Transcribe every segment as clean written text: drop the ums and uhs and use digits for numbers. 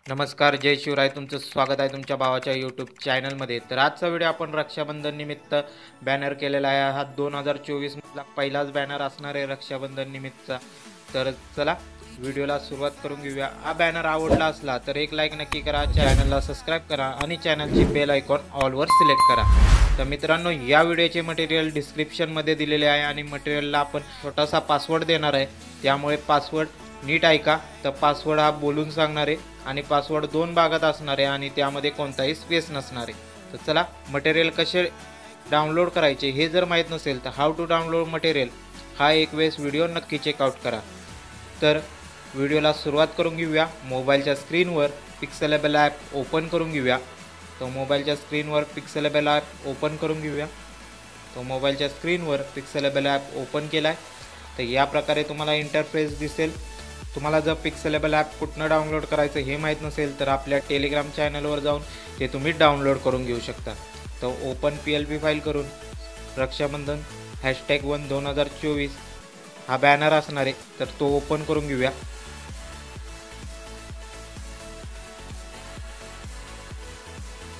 नमस्कार, जय शिवराय. तुमचं स्वागत आहे तुमच्या भावाच्या यूट्यूब चॅनलमध्ये. तर आजचा व्हिडिओ आपण रक्षाबंधन निमित्त बॅनर केलेला आहे. हा 2024 मधला पहिलाच बॅनर असणार आहे रक्षाबंधन निमित्तचा. तर चला व्हिडिओला सुरुवात करून घेऊया. हा बॅनर आवडला असला तर एक लाईक नक्की करा, चॅनलला सबस्क्राईब करा आणि चॅनलची बेल आयकॉन ऑलवर सिलेक्ट करा. तर मित्रांनो, या व्हिडिओचे मटेरियल डिस्क्रिप्शनमध्ये दिलेले आहे आणि मटेरियलला आपण छोटासा पासवर्ड देणार आहे. त्यामुळे पासवर्ड नीट ऐका. तर पासवर्ड हा बोलून सांगणार आहे आणि पासवर्ड 2 भागात असणार आहे आणि त्यामध्ये कोणताही स्पेस नसणार आहे. तर चला मटेरियल कसे डाउनलोड करायचे हे जर माहीत नसेल तर हाऊ टू डाउनलोड मटेरियल हा एक वेळेस व्हिडिओ नक्की चेकआउट करा. तर व्हिडिओला सुरुवात करून घेऊया. मोबाईलच्या स्क्रीनवर पिक्सेलेबल ॲप ओपन करून घेऊया. तो मोबाईलच्या स्क्रीनवर पिक्सेलेबल ॲप ओपन करून घेऊया. तो मोबाईलच्या स्क्रीनवर पिक्सेलेबल ॲप ओपन केला आहे. तर या प्रकारे तुम्हाला इंटरफेस दिसेल. तुम्हाला जर पिक्सेलेबल ॲप कुठनं डाउनलोड करायचं हे माहीत नसेल तर आपल्या टेलिग्राम चॅनलवर जाऊन ते तुम्ही डाउनलोड करून घेऊ शकता. तर ओपन PLP फाईल करून रक्षाबंधन #1 2024 हा बॅनर असणार आहे. तर तो ओपन करून घेऊया.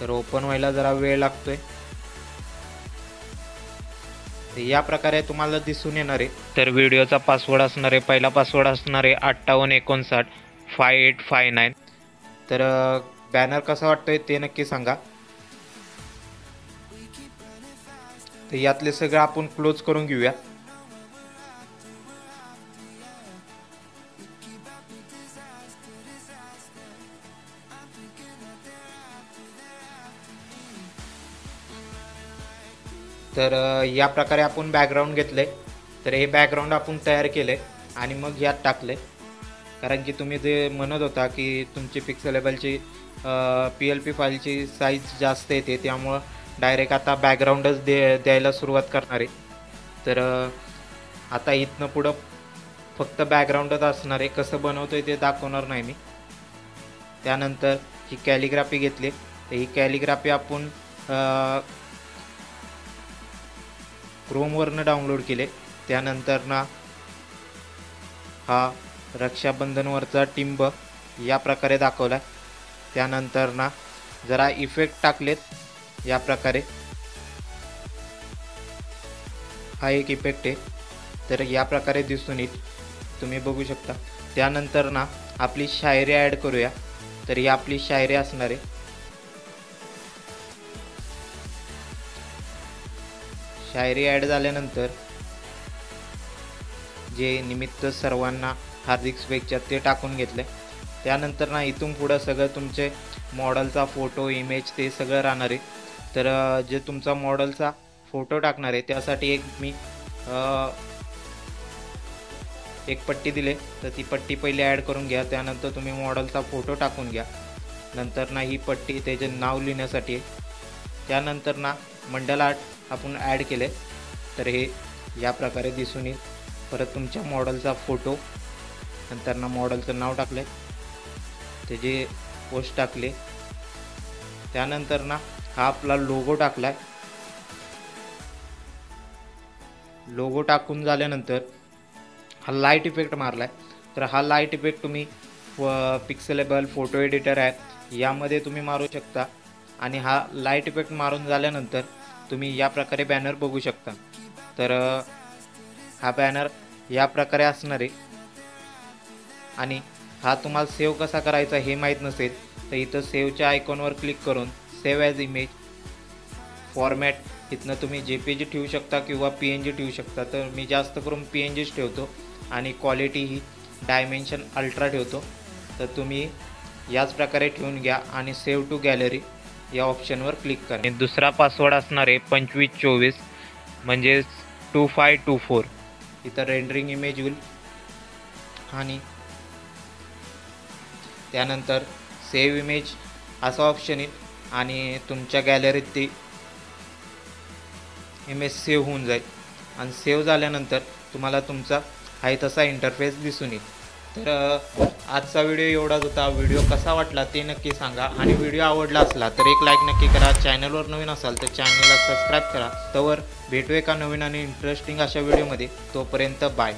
तर ओपन व्हायला जरा वेळ लागतोय. या प्रकारे तुम्हाला दिसून येणार आहे. तर व्हिडिओचा पासवर्ड असणार आहे, पहिला पासवर्ड असणार आहे 5859 5859. तर बॅनर कसा वाटतोय ते नक्की सांगा. तर यातले सगळं आपण क्लोज करून घेऊया. तर या प्रकारे आपण बॅकग्राऊंड घेतले. तर हे बॅकग्राऊंड आपण तयार केले आणि मग यात टाकले. कारण की तुम्ही जे म्हणत होता की तुमची पिक्सेलेबलची PLP फाईलची साईज जास्त येते, त्यामुळं डायरेक्ट आता बॅकग्राऊंडच द्यायला सुरुवात करणार आहे. तर आता इथनं पुढं फक्त बॅकग्राऊंडच असणार आहे. कसं बनवतोय ते दाखवणार नाही मी. त्यानंतर ही कॅलिग्राफी घेतली. तर ही कॅलिग्राफी आपण क्रोमवरनं डाउनलोड केले. त्यानंतर ना हा रक्षाबंधनवरचा टिंब या प्रकारे दाखवला. त्यानंतर ना जरा इफेक्ट टाकलेत या प्रकारे. हा एक इफेक्ट आहे. तर या प्रकारे दिसून येईल, तुम्ही बघू शकता. त्यानंतर ना आपली शायरी ॲड करूया. तर ही आपली शायरी असणार आहे. शायरी ॲड झाल्यानंतर जे निमित्त सर्वांना हार्दिक शुभेच्छा ते टाकून घेतले. त्यानंतर ना इथून पुढं सगळं तुमचे मॉडेलचा फोटो इमेज ते सगळं राहणार आहे. तर जे तुमचा मॉडेलचा फोटो टाकणार आहे त्यासाठी एक पट्टी दिले. तर ती पट्टी पहिले ॲड करून घ्या. त्यानंतर तुम्ही मॉडेलचा फोटो टाकून घ्या. नंतर ना ही पट्टी त्याचे नाव लिहिण्यासाठी आहे. त्यानंतर ना मंडल आर्ट आपण ॲड केले. तर हे या प्रकारे दिसून येईल. परत तुमच्या मॉडेलचा फोटो, नंतर ना मॉडेलचं नाव टाकले, त्याचे पोस्ट टाकले. त्यानंतर ना हा आपला लोगो टाकला आहे. लोगो टाकून झाल्यानंतर हा लाईट इफेक्ट मारला आहे. तर हा लाईट इफेक्ट तुम्ही पिक्सेलेबल फोटो एडिटर आहे यामध्ये तुम्ही मारू शकता. आणि हा लाईट इफेक्ट मारून झाल्यानंतर तुम्ही या प्रकारे बॅनर बघू शकता. तर हा बॅनर या प्रकारे असणार आहे. आणि हा तुम्हाला सेव्ह कसा करायचा हे माहीत नसेल तर इथं सेव्हच्या आयकॉनवर क्लिक करून सेव्ह ॲज इमेज फॉर्मॅट इथनं तुम्ही JPG ठेवू शकता किंवा PNG ठेवू शकता. तर मी जास्त करून PNGच ठेवतो आणि क्वालिटी ही डायमेन्शन अल्ट्रा ठेवतो. तर तुम्ही याच प्रकारे ठेवून घ्या आणि सेव्ह टू गॅलरी या ऑप्शनवर क्लिक करा. दुसरा पासवर्ड असणार आहे 2524 म्हणजे 2524. इथं रेंडरिंग इमेज होईल आणि त्यानंतर सेव्ह इमेज असा ऑप्शन येईल आणि तुमच्या गॅलरीत ती इमेज सेव्ह होऊन जाईल. आणि सेव्ह झाल्यानंतर तुम्हाला तुमचा आहे तसा इंटरफेस दिसून येईल. तर आजचा व्हिडिओ एवढाच होता. व्हिडिओ कसा वाटला ते नक्की सांगा आणि व्हिडिओ आवडला असला तर एक लाईक नक्की करा. चॅनलवर नवीन असाल तर चॅनलला सबस्क्राईब करा. तवर भेटू एका नवीन आणि इंटरेस्टिंग अशा व्हिडिओमध्ये. तोपर्यंत बाय.